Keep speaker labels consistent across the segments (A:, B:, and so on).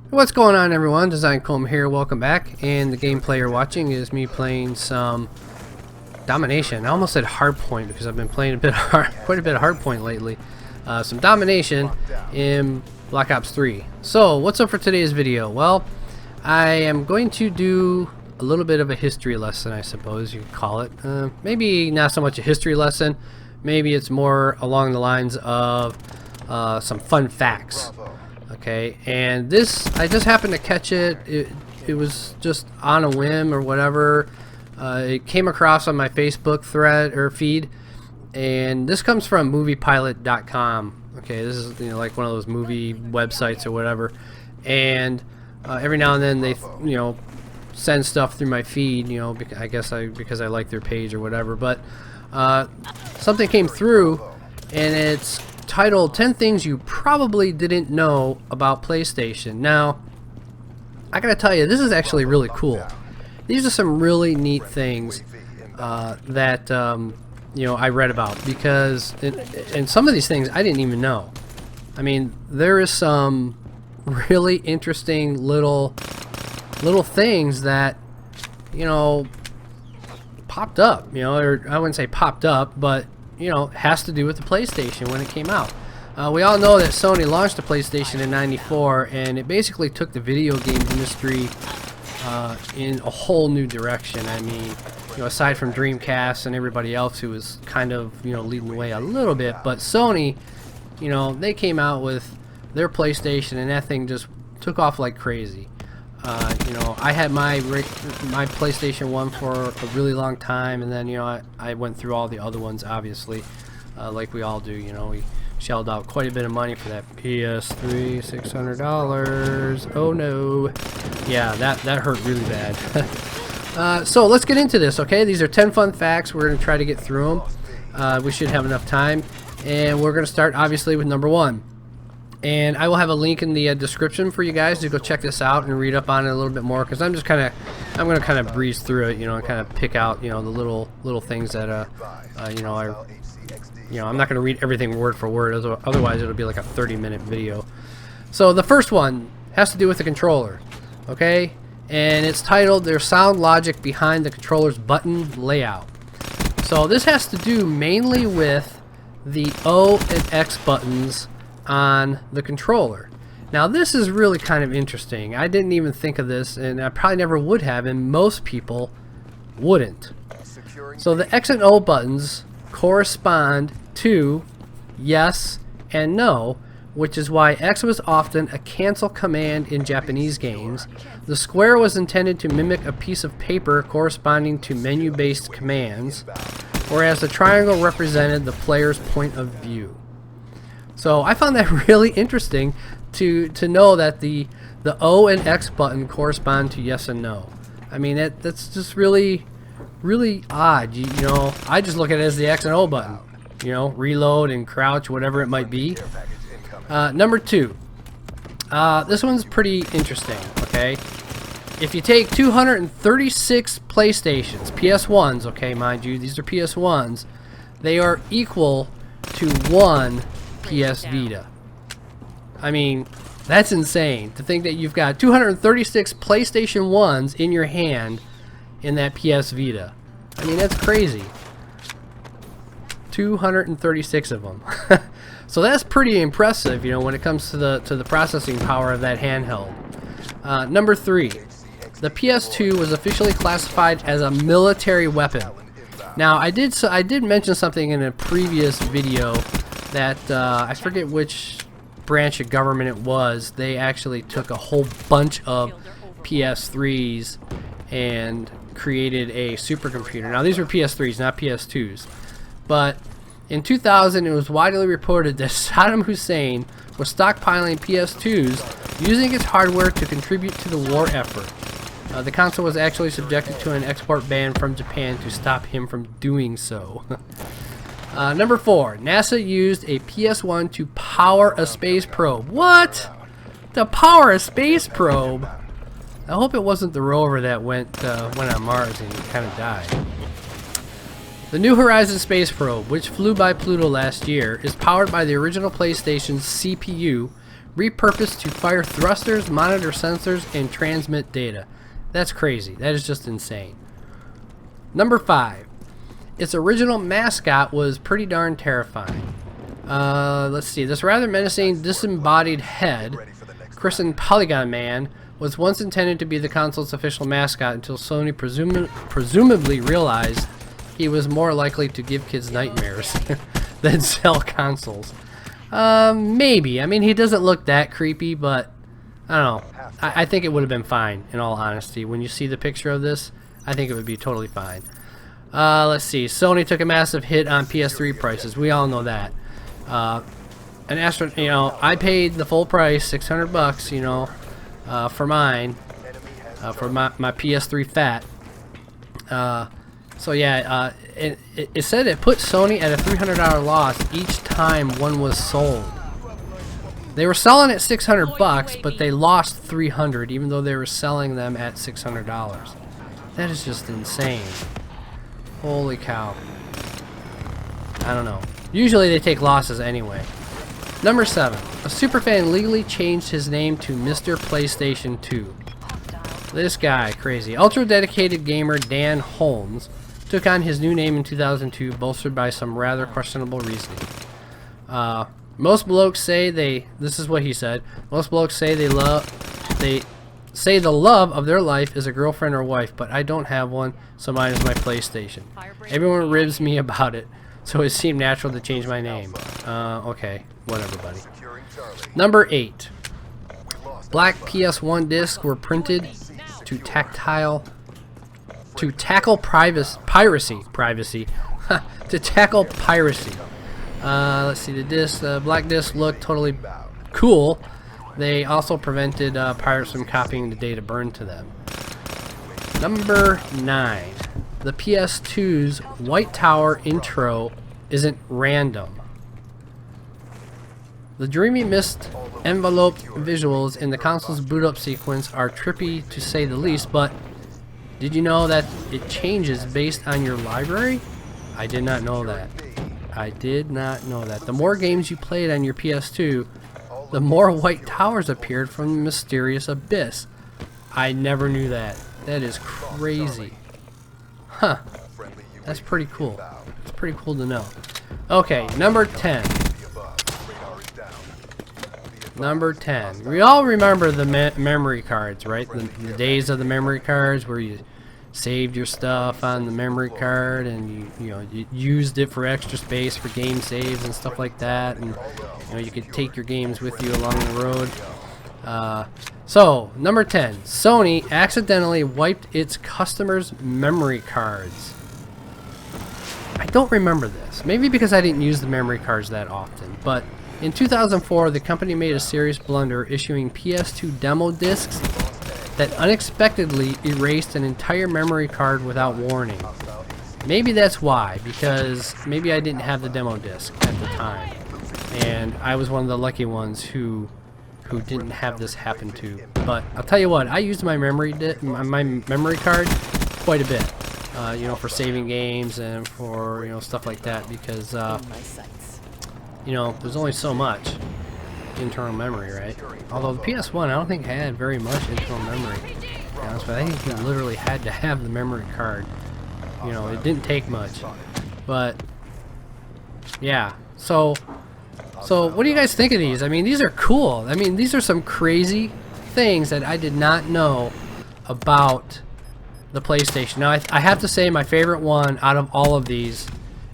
A: What's going on, everyone? Designedcoma here. Welcome back. And the gameplay you're watching is me playing some Domination. I almost said Hardpoint because I've been playing quite a bit of Hardpoint lately. Some Domination in Black Ops 3. So, what's up for today's video? Well, I am going to do a little bit of a history lesson, I suppose you could call it. Maybe not so much a history lesson. Maybe it's more along the lines of some fun facts. Okay, and this, I just happened to catch it. It was just on a whim or whatever. It came across on my Facebook thread or feed, and this comes from moviepilot.com. Okay, this is like one of those movie websites or whatever, and every now and then they send stuff through my feed. I guess because I like their page or whatever. But something came through, and it's titled 10 Things You Probably Didn't Know About PlayStation. Now, I gotta tell you, this is actually really cool. These are some really neat things that I read about, because and some of these things I didn't even know. I mean, there is some really interesting little things that popped up, or I wouldn't say popped up, but has to do with the PlayStation when it came out. We all know that Sony launched the PlayStation in '94, and it basically took the video game industry in a whole new direction. I mean, aside from Dreamcast and everybody else who was kind of leading the way a little bit, but Sony, they came out with their PlayStation, and that thing just took off like crazy. I had my PlayStation 1 for a really long time, and then I went through all the other ones, obviously, like we all do. We shelled out quite a bit of money for that PS3, $600. Oh no, yeah, that hurt really bad. So let's get into this, okay? These are 10 fun facts. We're gonna try to get through them. We should have enough time, and we're gonna start obviously with number 1. And I will have a link in the description for you guys to go check this out and read up on it a little bit more, because I'm going to kind of breeze through it, and kind of pick out, the little things that, I'm not going to read everything word for word, otherwise it'll be like a 30-minute video. So the first one has to do with the controller, okay? And it's titled, "There's Sound Logic Behind the Controller's Button Layout." So this has to do mainly with the O and X buttons on the controller. Now this is really kind of interesting. I didn't even think of this, and I probably never would have, and most people wouldn't. So the X and O buttons correspond to yes and no, which is why X was often a cancel command in Japanese games. The square was intended to mimic a piece of paper corresponding to menu-based commands, whereas the triangle represented the player's point of view. So I found that really interesting to know that the O and X button correspond to yes and no. I mean, that's just really odd. I just look at it as the X and O button. Reload and crouch, whatever it might be. Number 2. This one's pretty interesting, okay? If you take 236 PlayStations, PS1s, okay, mind you, these are PS1s, they are equal to 1 PS Vita. I mean, that's insane to think that you've got 236 PlayStation 1s in your hand in that PS Vita. I mean, that's crazy. 236 of them. So that's pretty impressive, when it comes to the processing power of that handheld. Number 3, the PS2 was officially classified as a military weapon. Now, I did mention something in a previous video that I forget which branch of government it was. They actually took a whole bunch of PS3s and created a supercomputer. Now these were PS3s, not PS2s. But in 2000, it was widely reported that Saddam Hussein was stockpiling PS2s, using its hardware to contribute to the war effort. The console was actually subjected to an export ban from Japan to stop him from doing so. Number 4, NASA used a PS1 to power a space probe. What? To power a space probe? I hope it wasn't the rover that went on Mars and kind of died. The New Horizons space probe, which flew by Pluto last year, is powered by the original PlayStation's CPU, repurposed to fire thrusters, monitor sensors, and transmit data. That's crazy. That is just insane. Number 5. Its original mascot was pretty darn terrifying. Let's see. This rather menacing disembodied head, christened Polygon Man, was once intended to be the console's official mascot until Sony presumably realized he was more likely to give kids nightmares than sell consoles. Maybe. I mean, he doesn't look that creepy, but I don't know. I think it would have been fine, in all honesty. When you see the picture of this, I think it would be totally fine. Let's see. Sony took a massive hit on PS3 prices. We all know that. You know, I paid the full price, $600, you know, for mine, for my PS3 Fat. So yeah, it said it put Sony at a $300 loss each time one was sold. They were selling at $600, but they lost $300, even though they were selling them at $600. That is just insane. Holy cow. I don't know. Usually they take losses anyway. Number 7. A superfan legally changed his name to Mr. PlayStation 2. This guy, crazy. Ultra dedicated gamer Dan Holmes took on his new name in 2002, bolstered by some rather questionable reasoning. Most blokes say this is what he said. Most blokes say they say the love of their life is a girlfriend or wife, but I don't have one, so mine is my PlayStation. Everyone ribs me about it, so it seemed natural to change my name. Okay, whatever, buddy. Number 8. Black PS1 discs were printed to tackle piracy. To tackle piracy. Let's see, the black disc looked totally cool. They also prevented pirates from copying the data burned to them. Number 9. The PS2's White Tower intro isn't random. The dreamy mist enveloped visuals in the console's boot up sequence are trippy to say the least, but did you know that it changes based on your library? I did not know that. I did not know that. The more games you played on your PS2, the more white towers appeared from the mysterious abyss. I never knew that. That is crazy. Huh. That's pretty cool. It's pretty cool to know. Okay, number 10. Number 10. We all remember the memory cards, right? The days of the memory cards where you saved your stuff on the memory card and you used it for extra space for game saves and stuff like that, and you could take your games with you along the road. So number 10, Sony accidentally wiped its customers' memory cards. I don't remember this, maybe because I didn't use the memory cards that often, but in 2004 the company made a serious blunder issuing PS2 demo discs that unexpectedly erased an entire memory card without warning. Maybe that's why, because maybe I didn't have the demo disc at the time, and I was one of the lucky ones who didn't have this happen to. But I'll tell you what, I used my memory card quite a bit, for saving games and for stuff like that, because there's only so much internal memory, right? Although the PS1, I don't think had very much internal memory. To be honest, but I think you literally had to have the memory card. It didn't take much. But yeah, so what do you guys think of these? I mean, these are cool. I mean, these are some crazy things that I did not know about the PlayStation. Now, I have to say my favorite one out of all of these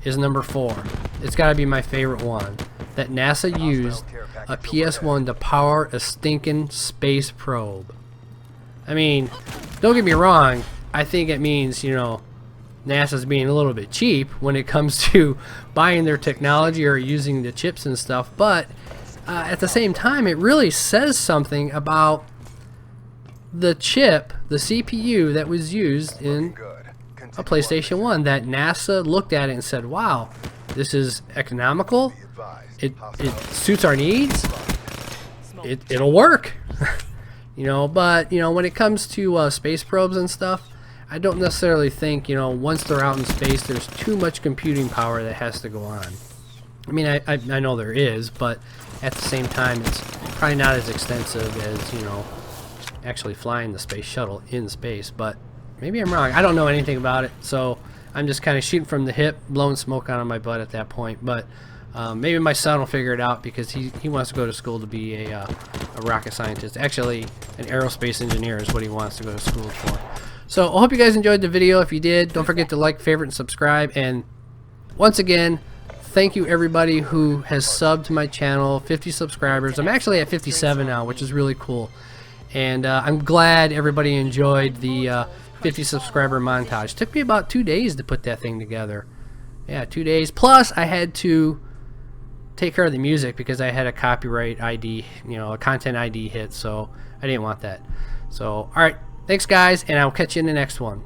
A: is number 4. It's got to be my favorite one. That NASA used a PS1 to power a stinking space probe. I mean, don't get me wrong. I think it means, NASA's being a little bit cheap when it comes to buying their technology or using the chips and stuff. But at the same time, it really says something about the chip, the CPU that was used in a PlayStation 1. That NASA looked at it and said, wow, this is economical. It suits our needs. It'll work. But when it comes to space probes and stuff, I don't necessarily think, you know, once they're out in space, there's too much computing power that has to go on. I mean, I know there is, but at the same time, it's probably not as extensive as, you know, actually flying the space shuttle in space. But maybe I'm wrong. I don't know anything about it, so I'm just kind of shooting from the hip, blowing smoke out of my butt at that point. But maybe my son will figure it out, because he wants to go to school to be a rocket scientist. Actually, an aerospace engineer is what he wants to go to school for. So I hope you guys enjoyed the video. If you did, don't forget to like, favorite, and subscribe. And once again, thank you everybody who has subbed to my channel. 50 subscribers. I'm actually at 57 now, which is really cool. And I'm glad everybody enjoyed the 50 subscriber montage. Took me about 2 days to put that thing together. Yeah, 2 days. Plus, I had to take care of the music because I had a copyright ID, you know, a content ID hit, so I didn't want that. So, alright, thanks guys, and I'll catch you in the next one.